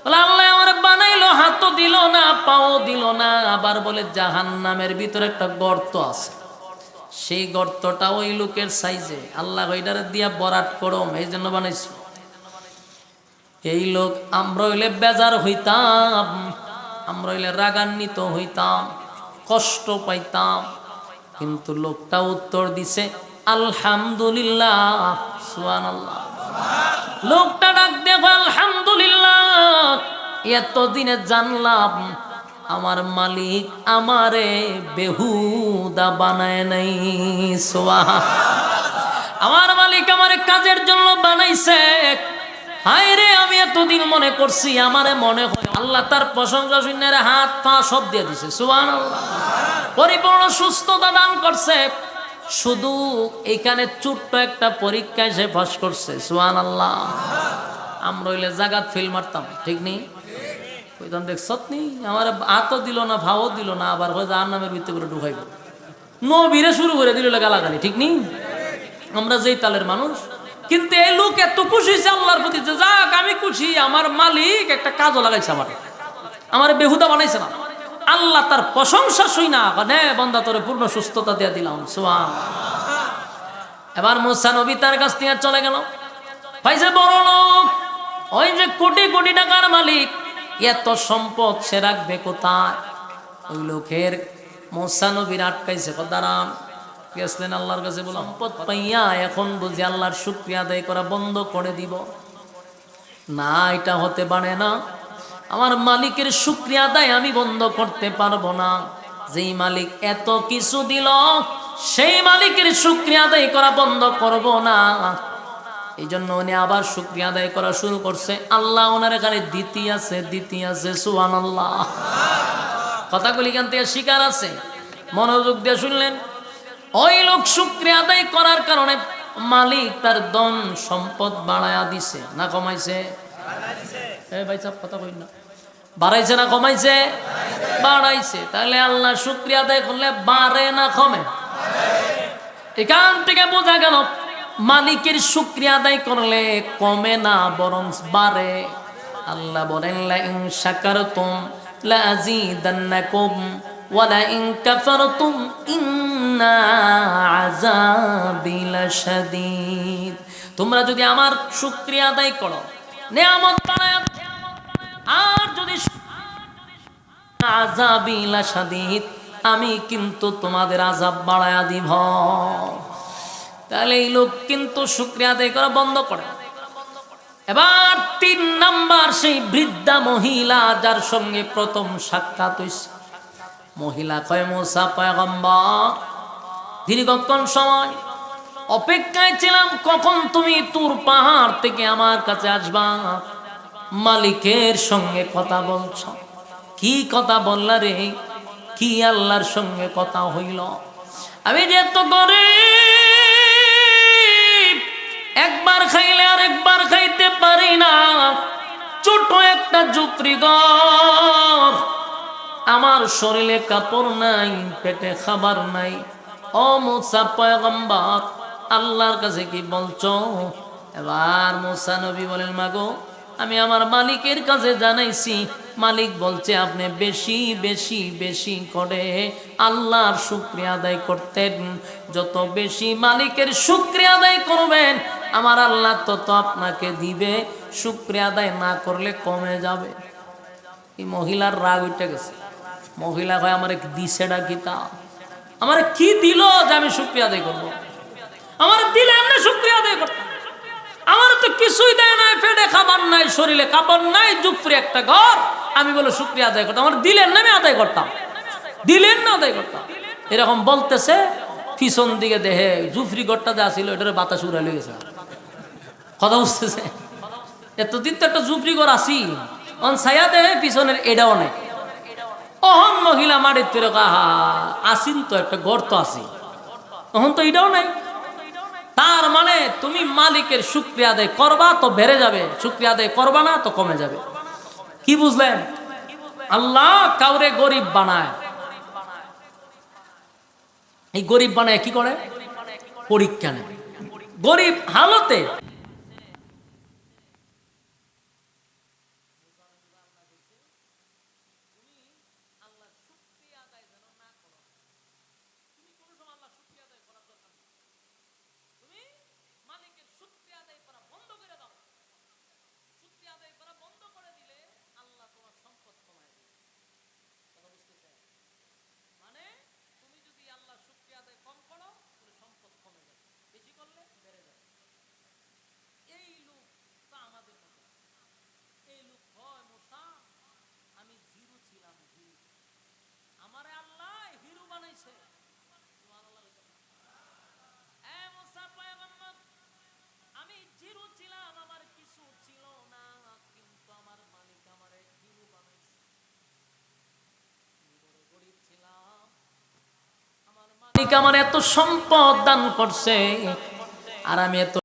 বলে আল্লাহ আমার বানাইলো, হাতও দিল না, পাও দিল না, আবার বলে জাহান্নামের ভিতরে একটা গর্ত আছে, সেই গর্তটা ওই লোকের সাইজে, আল্লাহ ওইটারে দিয়া বরাট করম, এই জন্য বানাইছি। এই লোক আমরা হইলে বেজার হইতাম, আমরা হইলে রাগান্বিত হইতাম, কষ্ট পাইতাম, কিন্তু লোকটা উত্তর দিছে আলহামদুলিল্লাহ, সুবহানাল্লাহ। লোকটা ডাক দেখো আলহামদুলিল্লাহ, এতদিনে জানলাম আমার মালিক আমারে বেহুদা বানায় নাই। আমার মালিক আমারে কাজের জন্য বানাইছে। হায় রে, আমি এতদিন মনে করছি আমারে মনে হয় আল্লাহ তার প্রশংসা শুনে হাত পা সব দিয়ে দিছে, সুবহানাল্লাহ। পরিপূর্ণ সুস্থতা দান করছে, শুধু এখানে ছোট্ট একটা পরীক্ষায় সে পাস করছে, সুবহানাল্লাহ। আমরা হইলে জাগাত ফেল মারতাম, ঠিক নেই? কইতাম দেখছত নি আমার হাতও দিল না, ভাও দিল না, আবার হয় জাহান্নামের ভিতরে করে ঢুকাইব, নবীরে শুরু করে দিল গালাগালি, ঠিক নেই? আমরা যেই তালের মানুষ। কিন্তু এই লোক এত খুশি হয়েছে আল্লাহর প্রতি, যে যাক আমি খুশি, আমার মালিক একটা কাজও লাগাইছে, আমার বেহুদা বানাইছে না। আল্লাহ তার প্রশংসা শুই না, নে বান্দা তোরে পূর্ণ সুস্থতা দিয়ে দিলাম, সুবহানাল্লাহ। এবার মুসা নবী তার কাছ থেকে চলে গেল, পাইছে বড় লোক, ওই যে কোটি কোটি টাকার মালিক, এত সম্পদ সে রাখবে কোথায়? ওই লোকের মুসা নবীর আটকাইছে, দাঁড়ান। গেছিলেন আল্লাহর কাছে, বললাম সম্পদ পাইয়া এখন বুঝি আল্লাহর শুকরিয়া আদায় করা বন্ধ করে দিব? না, এটা হতে পারে না। আমার মালিকের শুকরিয়া আদায় আমি বন্ধ করতে পারবো না। যেই মালিক এত কিছু দিল, সেই মালিকের শুকরিয়া আদায় করা বন্ধ করব না। এই জন্য উনি আবার শুকরিয়া আদায় করা শুরু করছে। আল্লাহ ওনার এখানে দিতি আছে, সুবহানাল্লাহ। কথাগুলি এখান থেকে শিকার আছে, মনোযোগ দিয়ে শুনলেন। ওই লোক শুকরিয়া আদায় করার কারণে মালিক তার ধন সম্পদ বাড়ায়া দিছে না কমাইছে? ভাই সাহেব কথা কই না, বাড়াইছে না কমাইছে? বাড়াইছে। তাহলে আল্লাহ শুকরিয়া আদায় করলে বাড়ে না কমে? এখান থেকে বোঝা গেল মালিকের শুকরিয়া আদায় করলে কমে না, বরং বাড়ে। আল্লাহ বলেন লা ইন শাকারতুম লা আযীদান্নাকুম ওয়া লা ইন কাফারতুম ইন্না আযাবি লাশাদীদ। তোমরা যদি আমার শুকরিয়া আদায় করো, নিয়ামত বাড়ায়, আর যদি আযাবি লাশাদীদ, আমি কিন্তু তোমাদের আযাব বাড়ায়া দিব। তাহলে এই লোক কিন্তু শুকরিয়া আদায় করা বন্ধ করে। এবার ৩ নাম্বার, সেই বৃদ্ধা মহিলা যার সঙ্গে প্রথম সাক্ষাৎ হইছে। মহিলা কয়, মুসা পয়গম্বর, দীর্ঘক্ষণ সময় অপেক্ষায় ছিলাম কখন তুমি তুর পাহাড় থেকে আমার কাছে আসবা, মালিকের সঙ্গে কথা বলছ। কি কথা বললা রে? কি আল্লাহর সঙ্গে কথা হইল? আমি যে তো গরিব, একবার খাইলে আর একবার খাইতে পারি না, ছোট একটা ঝুপড়ি ঘর, আমার শরীরে কাপড় নাই, পেটে খাবার নাই। ও মুসা পয়গম্বর, আল্লাহর কাছে কি বলছো? এবার মুসা নবী বলেন, মাগো আমি আমার মালিকের কাছে জানাইছি, মালিক বলছে আপনি বেশি বেশি বেশি করে আল্লাহর শুকরিয়া আদায় করতেন। যত বেশি মালিকের শুকরিয়া আদায় করবেন, আমার আল্লাহ তত আপনাকে দিবে, শুকরিয়া আদায় না করলে কমে যাবে। এই মহিলার রাগ উঠে গেছে। মহিলা ভাই আমার দিছেটা কি, তা আমার কি দিল যে আমি শুকরিয়া আদায় করবো? আমার দিলে এমনি শুকরিয়া আদায় করতাম, আমার তো কিছুই দেয় নাই, পেটে খাবার নাই, শরীরে কাপড় নাই, ঝুপড়ি একটা ঘর, আমি বলে শুকরিয়া আদায় করতাম। আমার দিলেন না, আমি আদায় করতাম, দিলেন না আদায় করতাম। এরকম বলতেছে, পিছন দিকে দেহে ঝুপড়ি ঘরটা যা ছিল এটার বাতাস উড়ে লেগেছে। কথা বুঝতেছে? এতদিন তো একটা ঝুপড়ি ঘর আসি, অন ছায়া দেহে পিছনের এটাও নাই। অহন মহিলা মাটির তেরে কাহা আসিন তো একটা গর্ত আসি, তখন তো এটাও নাই। তার মানে তুমি মালিকের শুকরিয়া আদায় করবা তো বেড়ে যাবে, শুকরিয়া আদায় করবা না তো কমে যাবে। কি বুঝলেন? আল্লাহ কাউরে গরিব বানায়, এই গরিব বানায় কি করে? পরীক্ষা নেয়। গরিব হালতে আমার এত সম্পদ দান করছে আর আমি এত